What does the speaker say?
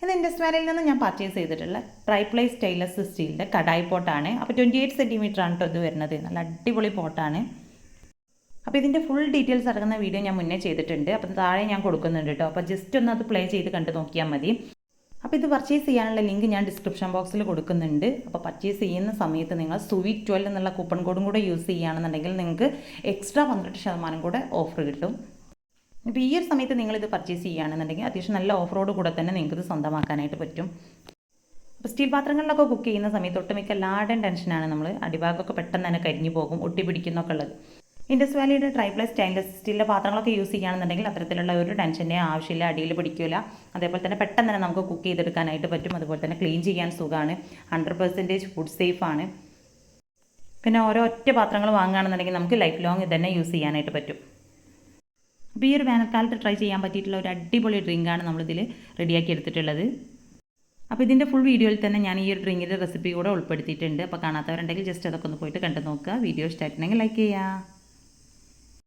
ഇത് ഇൻഡസ് വാലിയിൽ നിന്ന് ഞാൻ പർച്ചേസ് ചെയ്തിട്ടുള്ള ട്രൈപ്ലൈ സ്റ്റെയിൻലെസ് സ്റ്റീലിൻ്റെ കടായി പോട്ടാണ്. അപ്പോൾ 28 സെൻറ്റിമീറ്റർ ആണ് കേട്ടോ ഇത് വരുന്നത്. നല്ല അടിപൊളി പോട്ടാണ്. അപ്പോൾ ഇതിൻ്റെ ഫുൾ ഡീറ്റെയിൽസ് അടങ്ങുന്ന വീഡിയോ ഞാൻ മുന്നേ ചെയ്തിട്ടുണ്ട്. അപ്പം താഴെ ഞാൻ കൊടുക്കുന്നുണ്ട് കേട്ടോ. അപ്പോൾ ജസ്റ്റ് ഒന്ന് അത് പ്ലേ ചെയ്ത് കണ്ട് നോക്കിയാൽ മതി. അപ്പോൾ ഇത് പർച്ചേസ് ചെയ്യാനുള്ള ലിങ്ക് ഞാൻ ഡിസ്ക്രിപ്ഷൻ ബോക്സിൽ കൊടുക്കുന്നുണ്ട്. അപ്പോൾ പർച്ചേസ് ചെയ്യുന്ന സമയത്ത് നിങ്ങൾ സ്വീറ്റ് 12 എന്നുള്ള കൂപ്പൺ കോഡും കൂടെ യൂസ് ചെയ്യുകയാണെന്നുണ്ടെങ്കിൽ നിങ്ങൾക്ക് എക്സ്ട്രാ 18% കൂടെ ഓഫർ കിട്ടും. ഇപ്പോൾ ഈ ഒരു സമയത്ത് നിങ്ങളിത് പർച്ചേസ് ചെയ്യുകയാണെന്നുണ്ടെങ്കിൽ അത്യാവശ്യം നല്ല ഓഫറോട് കൂടെ തന്നെ നിങ്ങൾക്കിത് സ്വന്തമാക്കാനായിട്ട് പറ്റും. അപ്പോൾ സ്റ്റീൽ പാത്രങ്ങളിലൊക്കെ കുക്ക് ചെയ്യുന്ന സമയത്ത് ഒട്ടുമിക്ക എല്ലാവരുടെയും ടെൻഷനാണ് നമ്മൾ അടിഭാഗമൊക്കെ പെട്ടെന്ന് തന്നെ കരിഞ്ഞു പോകും, ഒട്ടി പിടിക്കുന്നൊക്കെ ഉള്ളത്. ഇൻഡസ് വാലിയുടെ ട്രൈപ്ലൈ സ്റ്റെയിൻലെസ് സ്റ്റീലിൻ്റെ പാത്രങ്ങളൊക്കെ യൂസ് ചെയ്യുകയാണെന്നുണ്ടെങ്കിൽ അത്തരത്തിലുള്ള ഒരു ടെൻഷൻ്റെ ആവശ്യമില്ല, അടിയിൽ പിടിക്കില്ല. അതേപോലെ തന്നെ പെട്ടെന്ന് തന്നെ നമുക്ക് കുക്ക് ചെയ്തെടുക്കാനായിട്ട് പറ്റും. അതുപോലെ തന്നെ ക്ലീൻ ചെയ്യാൻ സുഖമാണ്, 100% ഫുഡ് സേഫാണ്. പിന്നെ ഓരോ ഒറ്റ പാത്രങ്ങൾ വാങ്ങുകയാണെന്നുണ്ടെങ്കിൽ നമുക്ക് ലൈഫ് ലോങ് ഇതന്നെ യൂസ് ചെയ്യാനായിട്ട് പറ്റും. അപ്പോൾ ഈ ഒരു വേനൽക്കാലത്ത് ട്രൈ ചെയ്യാൻ പറ്റിയിട്ടുള്ള ഒരു അടിപൊളി ഡ്രിങ്കാണ് നമ്മളിതിൽ റെഡിയാക്കി എടുത്തിട്ടുള്ളത്. അപ്പോൾ ഇതിൻ്റെ ഫുൾ വീഡിയോയിൽ തന്നെ ഞാൻ ഈ ഒരു ഡ്രിങ്കിൻ്റെ റെസിപ്പി കൂടെ ഉൾപ്പെടുത്തിയിട്ടുണ്ട്. അപ്പോൾ കാണാത്തവരുണ്ടെങ്കിൽ ജസ്റ്റ് അതൊക്കെ ഒന്ന് പോയിട്ട് കണ്ടു നോക്കുക. വീഡിയോ ഇഷ്ടമായിട്ടുണ്ടെങ്കിൽ ലൈക്ക് ചെയ്യുക.